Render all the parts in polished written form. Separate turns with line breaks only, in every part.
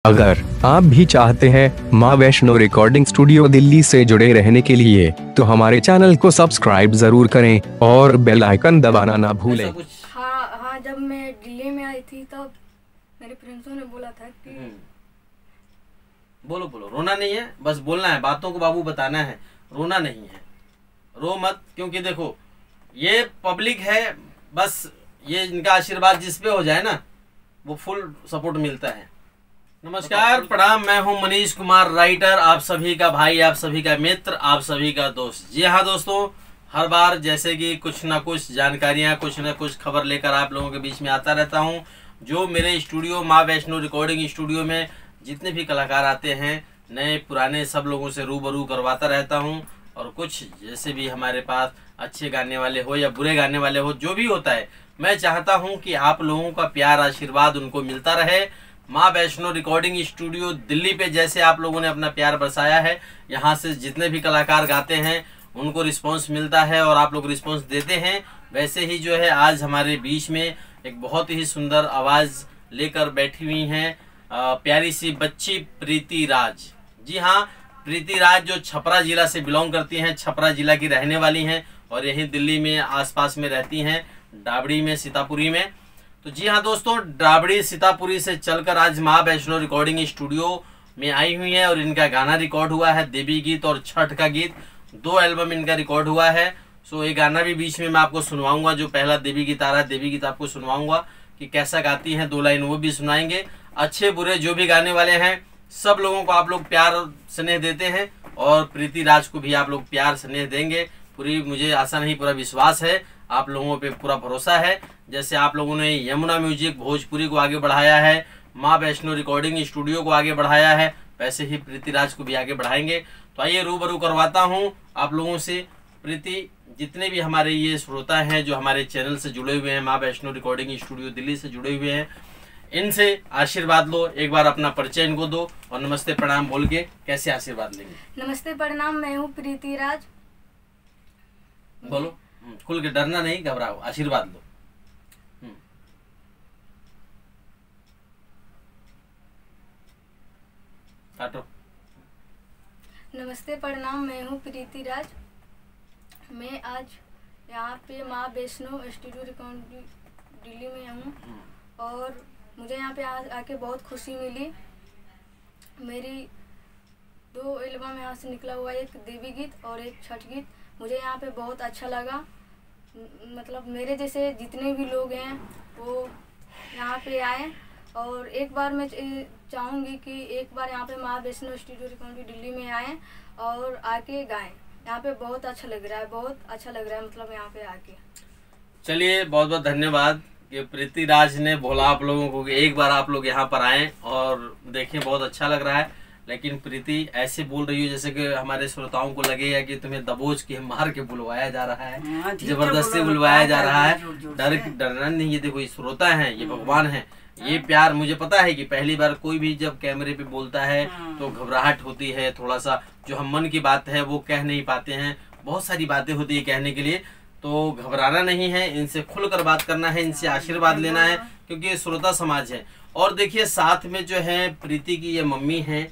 अगर आप भी चाहते हैं माँ वैष्णो रिकॉर्डिंग स्टूडियो दिल्ली से जुड़े रहने के लिए तो हमारे चैनल को सब्सक्राइब जरूर करें और बेल आइकन दबाना ना भूलें।
हाँ हाँ, जब मैं दिल्ली में आई थी तब मेरे फ्रेंड्सों ने बोला था कि
बोलो बोलो, रोना नहीं है, बस बोलना है, बातों को बाबू बताना है, रोना नहीं है। रो मत, क्योंकि देखो ये पब्लिक है, बस ये इनका आशीर्वाद जिस पे हो जाए ना वो फुल सपोर्ट मिलता है। नमस्कार, प्रणाम, मैं हूं मनीष कुमार, राइटर, आप सभी का भाई, आप सभी का मित्र, आप सभी का दोस्त। जी हाँ दोस्तों, हर बार जैसे कि कुछ ना कुछ जानकारियां, कुछ ना कुछ खबर लेकर आप लोगों के बीच में आता रहता हूं। जो मेरे स्टूडियो माँ वैष्णो रिकॉर्डिंग स्टूडियो में जितने भी कलाकार आते हैं, नए पुराने सब लोगों से रूबरू करवाता रहता हूं। और कुछ जैसे भी हमारे पास अच्छे गाने वाले हो या बुरे गाने वाले हो, जो भी होता है, मैं चाहता हूं कि आप लोगों का प्यार आशीर्वाद उनको मिलता रहे। माँ वैष्णो रिकॉर्डिंग स्टूडियो दिल्ली पे जैसे आप लोगों ने अपना प्यार बरसाया है, यहाँ से जितने भी कलाकार गाते हैं उनको रिस्पांस मिलता है और आप लोग रिस्पांस देते हैं। वैसे ही जो है आज हमारे बीच में एक बहुत ही सुंदर आवाज़ लेकर बैठी हुई हैं प्यारी सी बच्ची प्रीति राज। जी हाँ, प्रीति राज जो छपरा जिला से बिलोंग करती हैं, छपरा जिला की रहने वाली हैं और यहीं दिल्ली में आसपास में रहती हैं, डाबड़ी में, सीतापुरी में। तो जी हाँ दोस्तों, डाबड़ी सीतापुरी से चलकर आज माँ वैष्णो रिकॉर्डिंग स्टूडियो में आई हुई है और इनका गाना रिकॉर्ड हुआ है, देवी गीत और छठ का गीत, 2 एल्बम इनका रिकॉर्ड हुआ है। सो ये गाना भी बीच में मैं आपको सुनवाऊंगा, जो पहला देवी गीत आ रहा है, देवी गीत आपको सुनवाऊंगा कि कैसा गाती हैं, 2 लाइन वो भी सुनाएंगे। अच्छे बुरे जो भी गाने वाले हैं सब लोगों को आप लोग प्यार स्नेह देते हैं और प्रीति राज को भी आप लोग प्यार स्नेह देंगे, पूरी मुझे आशा नहीं पूरा विश्वास है, आप लोगों पे पूरा भरोसा है। जैसे आप लोगों ने यमुना म्यूजिक भोजपुरी को आगे बढ़ाया है, माँ वैष्णो रिकॉर्डिंग स्टूडियो को आगे बढ़ाया है, वैसे ही प्रीति राज को भी आगे बढ़ाएंगे। तो आइए रूबरू करवाता हूँ आप लोगों से। प्रीति, जितने भी हमारे ये श्रोता हैं जो हमारे चैनल से जुड़े हुए हैं, माँ वैष्णो रिकॉर्डिंग स्टूडियो दिल्ली से जुड़े हुए हैं, इनसे आशीर्वाद लो। एक बार अपना परिचय इनको दो और नमस्ते प्रणाम बोल के कैसे आशीर्वाद लेंगे।
नमस्ते प्रणाम, मैं हूँ प्रीति राज।
बोलो, खुल के, डरना नहीं, घबराओ, आशीर्वाद लो। काटो।
नमस्ते प्रणाम, मैं हूँ प्रीति राज। मैं आज यहाँ पे माँ वैष्णो स्टूडियो रिकॉर्डिंग दिल्ली में हूँ और मुझे यहाँ पे आके बहुत खुशी मिली। मेरी 2 एल्बम यहाँ से निकला हुआ है, एक देवी गीत और एक छठ गीत। मुझे यहाँ पे बहुत अच्छा लगा। मतलब मेरे जैसे जितने भी लोग हैं वो यहाँ पे आए और एक बार मैं चाहूँगी कि एक बार यहाँ पे माँ वैष्णो स्टूडियो रिकॉर्डिंग दिल्ली में आए और आके गाएं। यहाँ पे बहुत अच्छा लग रहा है, बहुत अच्छा लग रहा है, मतलब यहाँ पे आके।
चलिए, बहुत बहुत धन्यवाद कि प्रीति राज ने बोला आप लोगों को कि एक बार आप लोग यहाँ पर आएँ और देखें, बहुत अच्छा लग रहा है। लेकिन प्रीति ऐसे बोल रही हो जैसे कि हमारे श्रोताओं को लगेगा कि तुम्हें दबोच के मार के बुलवाया जा रहा है, जबरदस्ती बुलवाया जा रहा है। डरना नहीं है। देखो, ये श्रोता हैं, ये भगवान हैं, ये प्यार मुझे पता है कि पहली बार कोई भी जब कैमरे पे बोलता है तो घबराहट होती है, थोड़ा सा जो हम मन की बात है वो कह नहीं पाते हैं, बहुत सारी बातें होती है कहने के लिए। तो घबराना नहीं है, इनसे खुलकर बात करना है, इनसे आशीर्वाद लेना है, क्योंकि ये श्रोता समाज है। और देखिए, साथ में जो है प्रीति की ये मम्मी है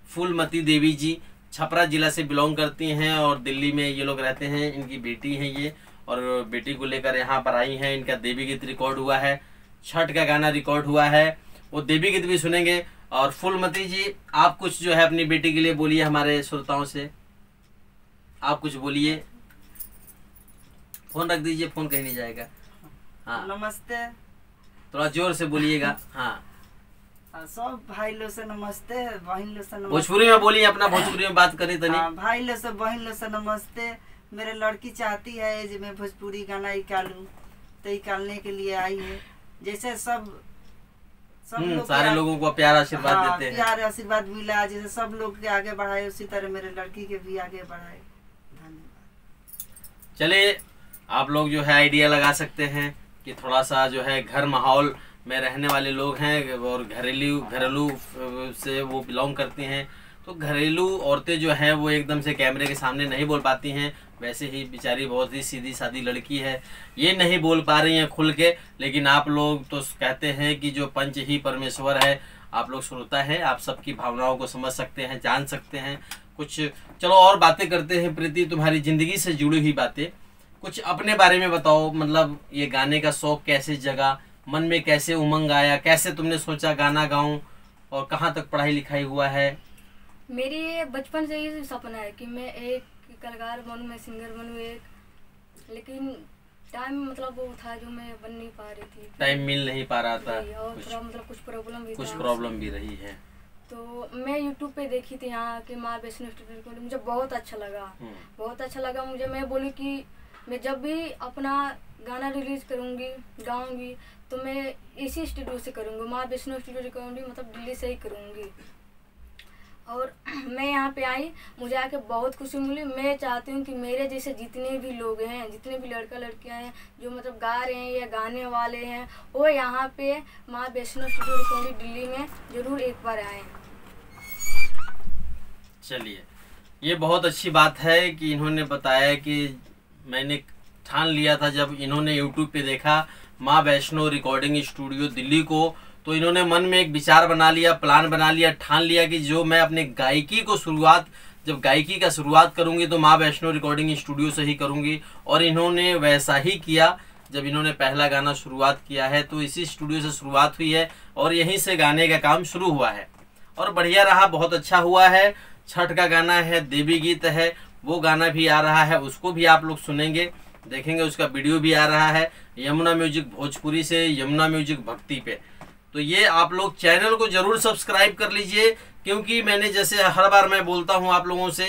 फूलमती देवी जी, छपरा जिला से बिलोंग करती हैं और दिल्ली में ये लोग रहते हैं। इनकी बेटी है ये, और बेटी को लेकर यहाँ पर आई हैं। इनका देवी गीत रिकॉर्ड हुआ है, छठ का गाना रिकॉर्ड हुआ है, वो देवी गीत भी सुनेंगे। और फूलमती जी, आप कुछ जो है अपनी बेटी के लिए बोलिए हमारे श्रोताओं से, आप कुछ बोलिए। फोन रख दीजिए, फोन कहीं नहीं जाएगा। हाँ,
नमस्ते,
थोड़ा जोर से बोलिएगा। हाँ,
सब भाई लोग से नमस्ते, बहन लोग से नमस्ते।
भोजपुरी में बोलिए, अपना भोजपुरी में बात करी तनी।
भाई लोग से, बहन लोग से नमस्ते। मेरे लड़की चाहती है कि मैं भोजपुरी गाना निकालूं, तो निकालने के लिए आई है। जैसे सब लोग
सारे लोगों को प्यार आशीर्वाद देते हैं,
प्यार आशीर्वाद मिला, जैसे सब लोग के आगे बढ़ाए उसी तरह मेरे लड़की के भी आगे बढ़ाए। धन्यवाद।
चलिए, आप लोग जो है आइडिया लगा सकते हैं कि थोड़ा सा जो है घर माहौल में रहने वाले लोग हैं और घरेलू से वो बिलोंग करती हैं, तो घरेलू औरतें जो हैं वो एकदम से कैमरे के सामने नहीं बोल पाती हैं। वैसे ही बेचारी बहुत ही सीधी सादी लड़की है, ये नहीं बोल पा रही हैं खुल के, लेकिन आप लोग तो कहते हैं कि जो पंच ही परमेश्वर है, आप लोग श्रोता हैं, आप सबकी भावनाओं को समझ सकते हैं, जान सकते हैं कुछ। चलो और बातें करते हैं प्रीति, तुम्हारी जिंदगी से जुड़ी हुई बातें कुछ अपने बारे में बताओ। मतलब ये गाने का शौक कैसे जगा, मन में कैसे उमंग आया, कैसे तुमने सोचा गाना गाऊं, और कहाँ तक पढ़ाई लिखाई हुआ है?
मेरी ये बचपन से ही सपना है कि मैं एक कलाकार बनूं, मैं सिंगर बनूं एक, लेकिन टाइम मतलब वो था जो मैं बन नहीं पा रही थी,
टाइम मिल नहीं पा रहा था,
और थोड़ा मतलब कुछ
कुछ प्रॉब्लम भी रही है।
तो मैं यूट्यूब पे देखी थी यहाँ के माँ वैष्णो स्टूडियो, मुझे बहुत अच्छा लगा, बहुत अच्छा लगा मुझे। मैं बोली कि मैं जब भी अपना गाना रिलीज करूँगी, गाऊँगी, तो मैं इसी स्टूडियो से करूँगी, माँ वैष्णो स्टूडियो रिकॉर्डिंग मतलब दिल्ली से ही करूँगी। और मैं यहाँ पे आई, मुझे आके बहुत खुशी मिली। मैं चाहती हूँ कि मेरे जैसे जितने भी लोग हैं, जितने भी लड़का लड़कियाँ हैं जो मतलब गा रहे हैं या गाने वाले हैं, वो यहाँ पे माँ वैष्णो स्टूडियो रिकॉर्डिंग दिल्ली में ज़रूर एक बार आएँ।
चलिए, ये बहुत अच्छी बात है कि इन्होंने बताया कि मैंने ठान लिया था, जब इन्होंने यूट्यूब पे देखा माँ वैष्णो रिकॉर्डिंग स्टूडियो दिल्ली को, तो इन्होंने मन में एक विचार बना लिया, प्लान बना लिया, ठान लिया कि जो मैं अपने गायकी को जब गायकी का शुरुआत करूंगी तो माँ वैष्णो रिकॉर्डिंग स्टूडियो से ही करूंगी। और इन्होंने वैसा ही किया। जब इन्होंने पहला गाना शुरुआत किया है तो इसी स्टूडियो से शुरुआत हुई है और यहीं से गाने का काम शुरू हुआ है और बढ़िया रहा, बहुत अच्छा हुआ है। छठ का गाना है, देवी गीत है, वो गाना भी आ रहा है, उसको भी आप लोग सुनेंगे, देखेंगे, उसका वीडियो भी आ रहा है यमुना म्यूजिक भोजपुरी से यमुना म्यूजिक भक्ति पे। तो ये आप लोग चैनल को जरूर सब्सक्राइब कर लीजिए, क्योंकि मैंने जैसे हर बार मैं बोलता हूँ आप लोगों से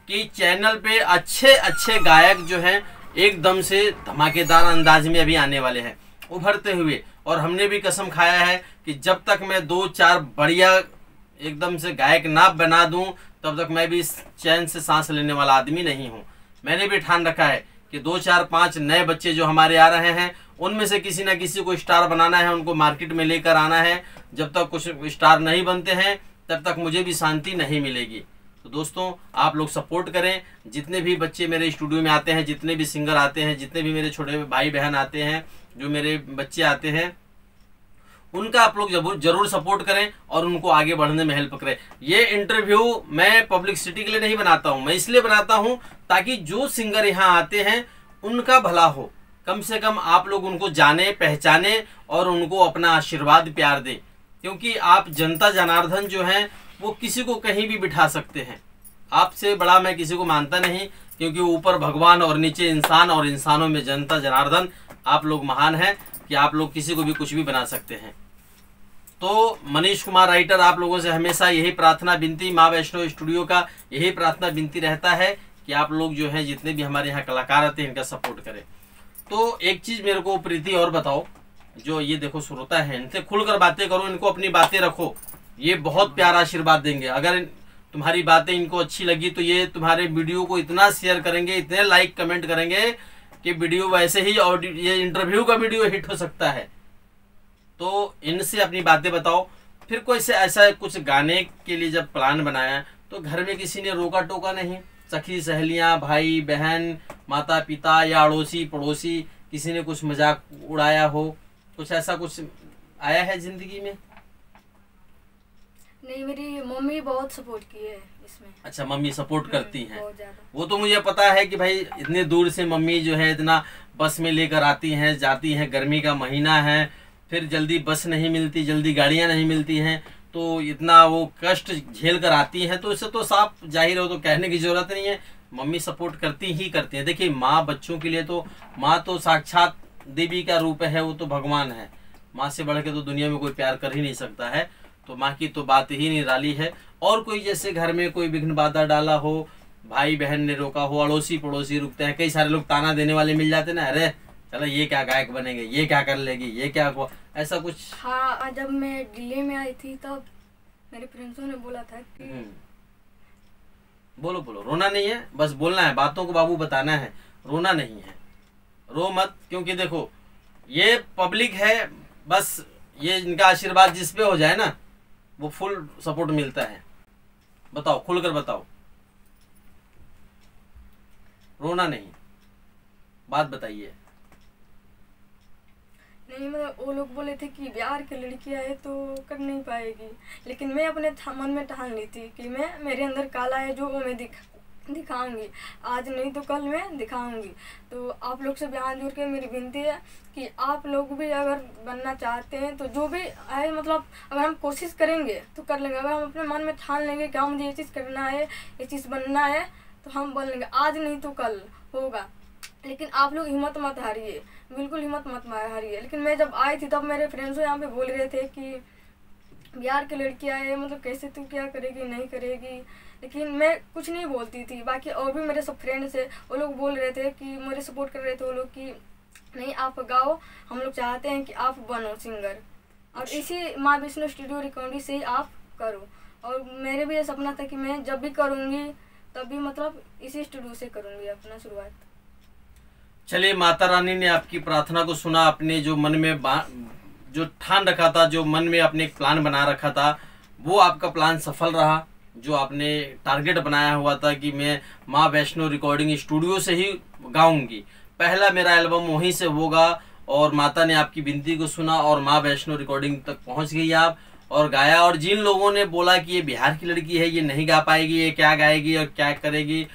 कि चैनल पे अच्छे अच्छे गायक जो हैं एकदम से धमाकेदार अंदाज में अभी आने वाले हैं उभरते हुए। और हमने भी कसम खाया है कि जब तक मैं 2-4 बढ़िया एकदम से गायक ना बना दूं तब तक मैं भी चैन से सांस लेने वाला आदमी नहीं हूं। मैंने भी ठान रखा है कि 2-4-5 नए बच्चे जो हमारे आ रहे हैं उनमें से किसी ना किसी को स्टार बनाना है, उनको मार्केट में लेकर आना है। जब तक कुछ स्टार नहीं बनते हैं तब तक मुझे भी शांति नहीं मिलेगी। तो दोस्तों आप लोग सपोर्ट करें, जितने भी बच्चे मेरे स्टूडियो में आते हैं, जितने भी सिंगर आते हैं, जितने भी मेरे छोटे भाई बहन आते हैं, जो मेरे बच्चे आते हैं, उनका आप लोग जरूर सपोर्ट करें और उनको आगे बढ़ने में हेल्प करें। ये इंटरव्यू मैं पब्लिसिटी के लिए नहीं बनाता हूं, मैं इसलिए बनाता हूं ताकि जो सिंगर यहाँ आते हैं उनका भला हो, कम से कम आप लोग उनको जाने पहचाने और उनको अपना आशीर्वाद प्यार दें। क्योंकि आप जनता जनार्दन जो हैं वो किसी को कहीं भी बिठा सकते हैं, आपसे बड़ा मैं किसी को मानता नहीं, क्योंकि ऊपर भगवान और नीचे इंसान और इंसानों में जनता जनार्दन। आप लोग महान हैं कि आप लोग किसी को भी कुछ भी बना सकते हैं। तो मनीष कुमार राइटर आप लोगों से हमेशा यही प्रार्थना विनती, माँ वैष्णो स्टूडियो का यही प्रार्थना विनती रहता है कि आप लोग जो हैं जितने भी हमारे यहाँ कलाकार आते हैं इनका सपोर्ट करें। तो एक चीज मेरे को प्रीति और बताओ, जो ये देखो श्रोता है, इनसे खुलकर बातें करो, इनको अपनी बातें रखो, ये बहुत प्यारा आशीर्वाद देंगे। अगर तुम्हारी बातें इनको अच्छी लगी तो ये तुम्हारे वीडियो को इतना शेयर करेंगे, इतने लाइक कमेंट करेंगे कि वीडियो वैसे ही और ये इंटरव्यू का वीडियो हिट हो सकता है। तो इनसे अपनी बातें बताओ। फिर कोई से ऐसा कुछ गाने के लिए जब प्लान बनाया तो घर में किसी ने रोका टोका नहीं? सखी सहेलियां, भाई बहन, माता पिता या अड़ोसी पड़ोसी किसी ने कुछ मजाक उड़ाया हो, कुछ ऐसा कुछ आया है जिंदगी में?
नहीं, मेरी मम्मी बहुत सपोर्ट की है इसमें।
अच्छा, मम्मी सपोर्ट करती हैं?
बहुत ज्यादा।
वो तो मुझे पता है कि भाई इतने दूर से मम्मी जो है इतना बस में लेकर आती हैं, जाती हैं, गर्मी का महीना है, फिर जल्दी बस नहीं मिलती, जल्दी गाड़ियां नहीं मिलती हैं, तो इतना वो कष्ट झेल कर आती हैं। तो इससे तो साफ जाहिर हो, तो कहने की जरूरत नहीं है, मम्मी सपोर्ट करती ही करती है। देखिए माँ बच्चों के लिए तो, माँ तो साक्षात देवी का रूप है, वो तो भगवान है। माँ से बढ़ के तो दुनिया में कोई प्यार कर ही नहीं सकता है। तो माँ की तो बात ही निराली है। और कोई जैसे घर में कोई विघ्न बाधा डाला हो, भाई बहन ने रोका हो, अड़ोसी पड़ोसी रुकते हैं, कई सारे लोग ताना देने वाले मिल जाते ना, अरे चलो ये क्या गायक बनेंगे, ये क्या कर लेगी, ये क्या, ऐसा कुछ?
हाँ, जब मैं दिल्ली में आई थी तब मेरे फ्रेंड्सों ने बोला था कि
बोलो बोलो, रोना नहीं है, बस बोलना है, बातों को बाबू बताना है, रोना नहीं है, रो मत। क्योंकि देखो ये पब्लिक है, बस ये इनका आशीर्वाद जिस पे हो जाए ना वो फुल सपोर्ट मिलता है। बताओ, खुलकर बताओ, रोना नहीं, बात बताइए।
नहीं मतलब वो लोग बोले थे कि बिहार की लड़कियां है तो कर नहीं पाएगी, लेकिन मैं अपने मन में ठान ली थी कि मैं मेरे अंदर काला है जो वो मैं दिखाऊंगी, आज नहीं तो कल मैं दिखाऊंगी। तो आप लोग से हाथ जोड़ के मेरी विनती है कि आप लोग भी अगर बनना चाहते हैं तो जो भी है मतलब अगर हम कोशिश करेंगे तो कर लेंगे। अगर हम अपने मन में ठान लेंगे कि हाँ मुझे ये चीज़ करना है, ये चीज़ बनना है, तो हम बन लेंगे, आज नहीं तो कल होगा। लेकिन आप लोग हिम्मत मत हारिए, बिल्कुल हिम्मत मत हारिए। लेकिन मैं जब आई थी तब मेरे फ्रेंड्स यहाँ पे बोल रहे थे कि बिहार की लड़कियाँ है मतलब कैसे तू क्या करेगी नहीं करेगी, लेकिन मैं कुछ नहीं बोलती थी। बाकी और भी मेरे सब फ्रेंड्स है वो लोग बोल रहे थे कि मेरे सपोर्ट कर रहे थे वो लोग कि नहीं आप गाओ, हम लोग चाहते हैं कि आप बनो सिंगर और इसी माँ वैष्णो स्टूडियो रिकॉर्डिंग से ही आप करो। और मेरे भी ये सपना था कि मैं जब भी करूँगी तब भी मतलब इसी स्टूडियो से करूँगी अपना शुरुआत।
चलिए, माता रानी ने आपकी प्रार्थना को सुना, अपने जो मन में जो ठान रखा था, जो मन में अपने एक प्लान बना रखा था, वो आपका प्लान सफल रहा। जो आपने टारगेट बनाया हुआ था कि मैं माँ वैष्णो रिकॉर्डिंग स्टूडियो से ही गाऊंगी, पहला मेरा एल्बम वहीं से होगा, और माता ने आपकी विनती को सुना और माँ वैष्णो रिकॉर्डिंग तक पहुंच गई आप और गाया। और जिन लोगों ने बोला कि ये बिहार की लड़की है, ये नहीं गा पाएगी, ये क्या गाएगी और क्या करेगी,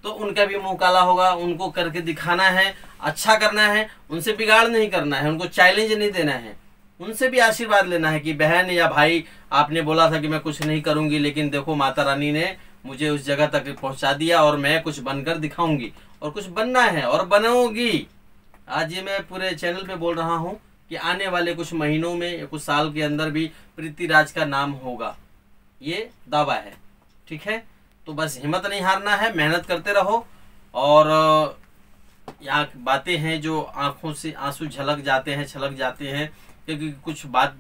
तो उनका भी मुंह काला होगा। उनको करके दिखाना है, अच्छा करना है, उनसे बिगाड़ नहीं करना है, उनको चैलेंज नहीं देना है, उनसे भी आशीर्वाद लेना है कि बहन या भाई आपने बोला था कि मैं कुछ नहीं करूंगी, लेकिन देखो माता रानी ने मुझे उस जगह तक पहुंचा दिया और मैं कुछ बनकर दिखाऊंगी और कुछ बनना है और बनाऊंगी। आज ये मैं पूरे चैनल पे बोल रहा हूं कि आने वाले कुछ महीनों में या कुछ साल के अंदर भी प्रीति राज का नाम होगा, ये दावा है। ठीक है, तो बस हिम्मत नहीं हारना है, मेहनत करते रहो। और यहाँ बातें हैं जो आंखों से आंसू झलक जाते हैं, छलक जाते हैं, क्योंकि कुछ बात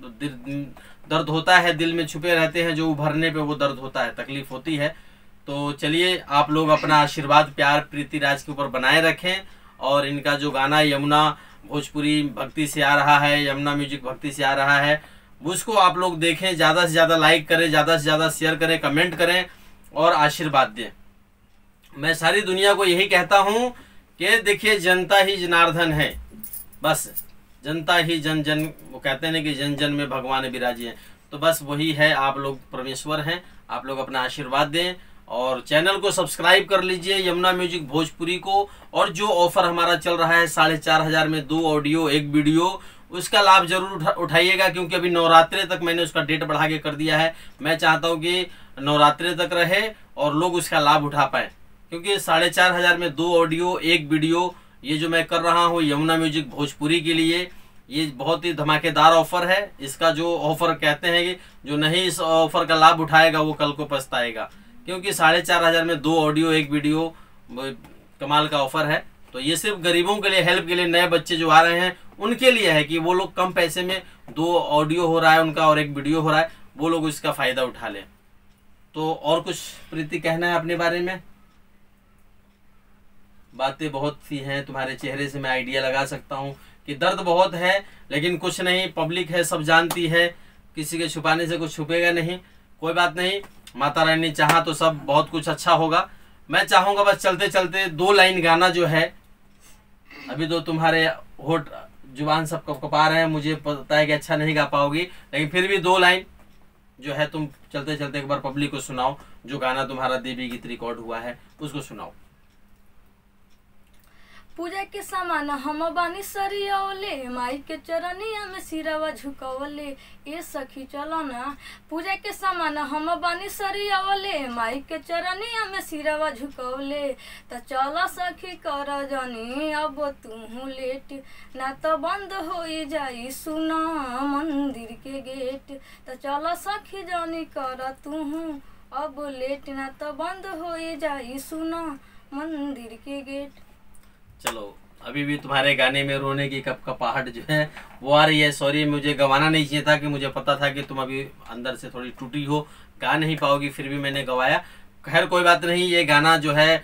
दर्द होता है, दिल में छुपे रहते हैं, जो उभरने पे वो दर्द होता है, तकलीफ होती है। तो चलिए, आप लोग अपना आशीर्वाद प्यार प्रीति राज के ऊपर बनाए रखें। और इनका जो गाना यमुना भोजपुरी भक्ति से आ रहा है, यमुना म्यूजिक भक्ति से आ रहा है, उसको आप लोग देखें, ज़्यादा से ज़्यादा लाइक करें, ज़्यादा से ज़्यादा शेयर करें, कमेंट करें और आशीर्वाद दें। मैं सारी दुनिया को यही कहता हूँ कि देखिए, जनता ही जनार्दन है, बस जनता ही जन जन, वो कहते हैं ना कि जन जन में भगवान विराजी है, तो बस वही है, आप लोग परमेश्वर हैं। आप लोग अपना आशीर्वाद दें और चैनल को सब्सक्राइब कर लीजिए, यमुना म्यूजिक भोजपुरी को। और जो ऑफर हमारा चल रहा है 4,500 में 2 ऑडियो 1 वीडियो, उसका लाभ जरूर उठाइएगा, क्योंकि अभी नवरात्रे तक मैंने उसका डेट बढ़ा के कर दिया है। मैं चाहता हूँ कि नवरात्रे तक रहे और लोग उसका लाभ उठा पाए, क्योंकि 4,500 में 2 ऑडियो 1 वीडियो ये जो मैं कर रहा हूँ यमुना म्यूजिक भोजपुरी के लिए, ये बहुत ही धमाकेदार ऑफर है। इसका जो ऑफर कहते हैं कि जो नहीं इस ऑफर का लाभ उठाएगा वो कल को पछताएगा, क्योंकि 4,500 में 2 ऑडियो 1 वीडियो कमाल का ऑफर है। तो ये सिर्फ गरीबों के लिए, हेल्प के लिए, नए बच्चे जो आ रहे हैं उनके लिए है कि वो लोग कम पैसे में 2 ऑडियो हो रहा है उनका और 1 वीडियो हो रहा है, वो लोग इसका फायदा उठा लें। तो और कुछ प्रीति कहना है अपने बारे में? बातें बहुत सी हैं, तुम्हारे चेहरे से मैं आइडिया लगा सकता हूँ कि दर्द बहुत है, लेकिन कुछ नहीं, पब्लिक है, सब जानती है, किसी के छुपाने से कुछ छुपेगा नहीं। कोई बात नहीं, माता रानी चाहा तो सब बहुत कुछ अच्छा होगा। मैं चाहूँगा बस चलते चलते 2 लाइन गाना जो है, अभी तो तुम्हारे होठ जुबान सब कपा रहे हैं, मुझे पता है कि अच्छा नहीं गा पाओगी, लेकिन फिर भी 2 लाइन जो है तुम चलते चलते एक बार पब्लिक को सुनाओ। जो गाना तुम्हारा देवी गीत रिकॉर्ड हुआ है उसको सुनाओ।
पूजा के सामान हम बानी सरियौले, माई के चरनिया में सिरवा झुकवले, ए सखी चलो ना। पूजा के सामान हम बानी सरियौले, माई के चरनिया में सिरवा झुकवले, त चलो सखी कर जनी अब तू लेट, ना तो बंद हो जाई सुना मंदिर के गेट, त चलो सखी जनी कर तू अब लेट, ना तो बंद हो जाई सुना मंदिर के गेट।
चलो, अभी भी तुम्हारे गाने में रोने की कपकपाहट जो है वो आ रही है। सॉरी, मुझे गवाना नहीं चाहिए था, कि मुझे पता था कि तुम अभी अंदर से थोड़ी टूटी हो, गा नहीं पाओगी, फिर भी मैंने गवाया। खैर कोई बात नहीं, ये गाना जो है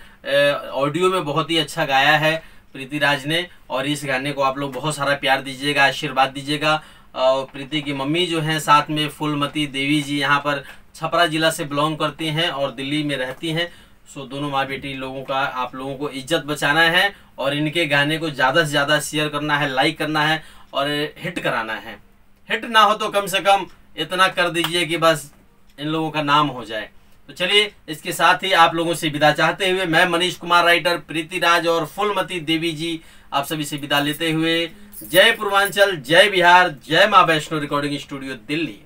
ऑडियो में बहुत ही अच्छा गाया है प्रीति राज ने, और इस गाने को आप लोग बहुत सारा प्यार दीजिएगा, आशीर्वाद दीजिएगा। और प्रीति की मम्मी जो हैं साथ में फूलमती देवी जी, यहाँ पर छपरा जिला से बिलोंग करती हैं और दिल्ली में रहती हैं। सो दोनों माँ बेटी लोगों का आप लोगों को इज्जत बचाना है और इनके गाने को ज़्यादा से ज़्यादा शेयर करना है, लाइक करना है और हिट कराना है। हिट ना हो तो कम से कम इतना कर दीजिए कि बस इन लोगों का नाम हो जाए। तो चलिए, इसके साथ ही आप लोगों से विदा चाहते हुए मैं मनीष कुमार राइटर, प्रीति राज और फूलमती देवी जी आप सभी से विदा लेते हुए जय पूर्वांचल, जय बिहार, जय माँ वैष्णो रिकॉर्डिंग स्टूडियो दिल्ली।